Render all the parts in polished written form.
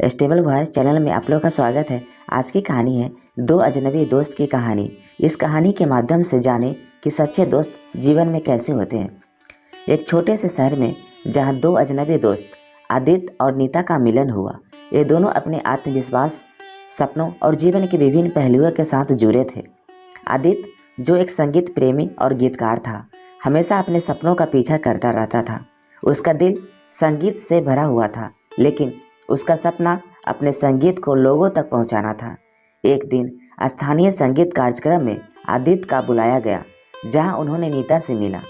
Stable voice channel में आप लोग का स्वागत है। आज की कहानी है दो अजनबी दोस्त की कहानी। इस कहानी के माध्यम से जाने कि सच्चे दोस्त जीवन में कैसे होते हैं। एक छोटे से शहर में जहां दो अजनबी दोस्त आदित्य और नीता का मिलन हुआ। ये दोनों अपने आत्मविश्वास, सपनों और जीवन के विभिन्न पहलुओं के साथ जुड़े थे। आदित्य, जो एक संगीत प्रेमी और गीतकार था, हमेशा अपने सपनों का पीछा करता रहता था। उसका दिल संगीत से भरा हुआ था, लेकिन उसका सपना अपने संगीत को लोगों तक पहुंचाना था। एक दिन स्थानीय संगीत कार्यक्रम में आदित्य का बुलाया गया, जहां उन्होंने नीता से मिला।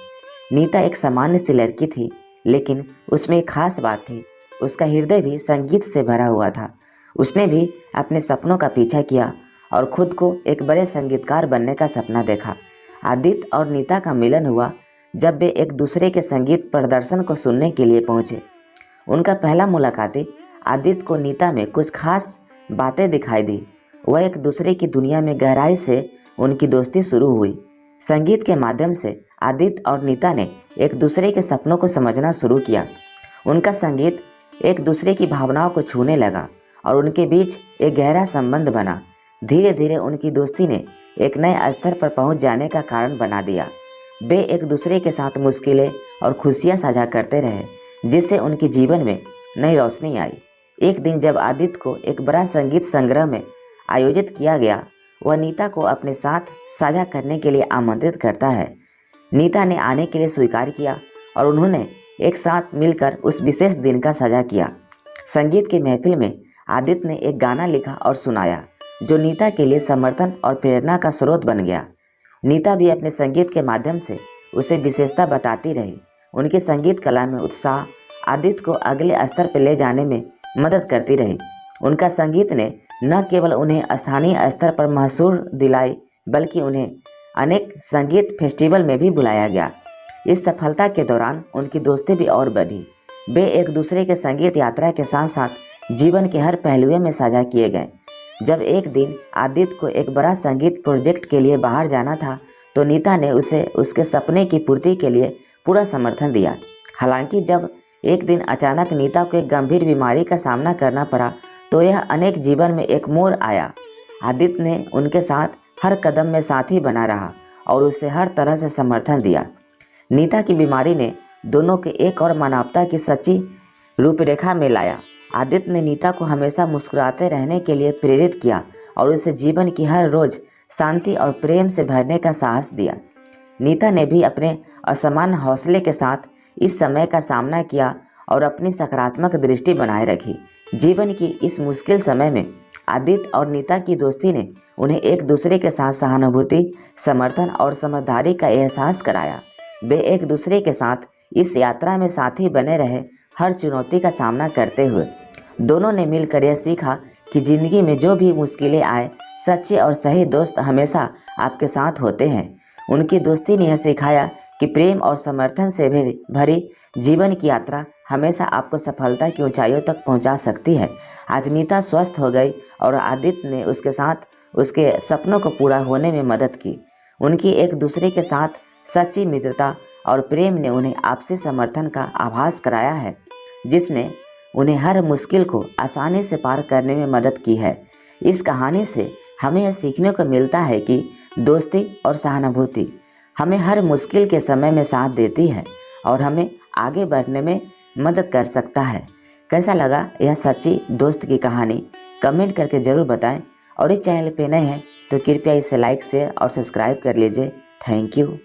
नीता एक सामान्य सी लड़की थी, लेकिन उसमें एक खास बात थी। उसका हृदय भी संगीत से भरा हुआ था। उसने भी अपने सपनों का पीछा किया और खुद को एक बड़े संगीतकार बनने का सपना देखा। आदित्य और नीता का मिलन हुआ जब वे एक दूसरे के संगीत प्रदर्शन को सुनने के लिए पहुंचे। उनका पहला मुलाकात आदित्य को नीता में कुछ खास बातें दिखाई दी। वह एक दूसरे की दुनिया में गहराई से उनकी दोस्ती शुरू हुई। संगीत के माध्यम से आदित्य और नीता ने एक दूसरे के सपनों को समझना शुरू किया। उनका संगीत एक दूसरे की भावनाओं को छूने लगा और उनके बीच एक गहरा संबंध बना। धीरे धीरे उनकी दोस्ती ने एक नए स्तर पर पहुंच जाने का कारण बना दिया। वे एक दूसरे के साथ मुश्किलें और खुशियां साझा करते रहे, जिससे उनके जीवन में नई रोशनी आई। एक दिन जब आदित्य को एक बड़ा संगीत संग्रह में आयोजित किया गया, वह नीता को अपने साथ साझा करने के लिए आमंत्रित करता है। नीता ने आने के लिए स्वीकार किया और उन्होंने एक साथ मिलकर उस विशेष दिन का साझा किया। संगीत की महफिल में आदित्य ने एक गाना लिखा और सुनाया, जो नीता के लिए समर्थन और प्रेरणा का स्रोत बन गया। नीता भी अपने संगीत के माध्यम से उसे विशेषता बताती रही। उनकी संगीत कला में उत्साह आदित्य को अगले स्तर पर ले जाने में मदद करती रही। उनका संगीत ने न केवल उन्हें स्थानीय स्तर पर मशहूर दिलाई, बल्कि उन्हें अनेक संगीत फेस्टिवल में भी बुलाया गया। इस सफलता के दौरान उनकी दोस्ती भी और बढ़ी। वे एक दूसरे के संगीत यात्रा के साथ साथ जीवन के हर पहलुओं में साझा किए गए। जब एक दिन आदित्य को एक बड़ा संगीत प्रोजेक्ट के लिए बाहर जाना था, तो नीता ने उसे उसके सपने की पूर्ति के लिए पूरा समर्थन दिया। हालांकि जब एक दिन अचानक नीता को एक गंभीर बीमारी का सामना करना पड़ा, तो यह अनेक जीवन में एक मोड़ आया। आदित्य ने उनके साथ हर कदम में साथी बना रहा और उसे हर तरह से समर्थन दिया। नीता की बीमारी ने दोनों के एक और मानवता की सच्ची रूपरेखा में लाया। आदित्य ने नीता को हमेशा मुस्कुराते रहने के लिए प्रेरित किया और उसे जीवन की हर रोज शांति और प्रेम से भरने का साहस दिया। नीता ने भी अपने असामान्य हौसले के साथ इस समय का सामना किया और अपनी सकारात्मक दृष्टि बनाए रखी। जीवन की इस मुश्किल समय में आदित्य और नीता की दोस्ती ने उन्हें एक दूसरे के साथ सहानुभूति, समर्थन और समझदारी का एहसास कराया। वे एक दूसरे के साथ इस यात्रा में साथी बने रहे, हर चुनौती का सामना करते हुए। दोनों ने मिलकर यह सीखा कि जिंदगी में जो भी मुश्किलें आए, सच्चे और सही दोस्त हमेशा आपके साथ होते हैं। उनकी दोस्ती ने यह सिखाया कि प्रेम और समर्थन से भरी जीवन की यात्रा हमेशा आपको सफलता की ऊंचाइयों तक पहुंचा सकती है। आज नीता स्वस्थ हो गई और आदित्य ने उसके साथ उसके सपनों को पूरा होने में मदद की। उनकी एक दूसरे के साथ सच्ची मित्रता और प्रेम ने उन्हें आपसी समर्थन का आभास कराया है, जिसने उन्हें हर मुश्किल को आसानी से पार करने में मदद की है। इस कहानी से हमें यह सीखने को मिलता है कि दोस्ती और सहानुभूति हमें हर मुश्किल के समय में साथ देती है और हमें आगे बढ़ने में मदद कर सकता है। कैसा लगा यह सच्ची दोस्त की कहानी? कमेंट करके ज़रूर बताएं और इस चैनल पे नए हैं तो कृपया इसे लाइक, शेयर और सब्सक्राइब कर लीजिए। Thank you.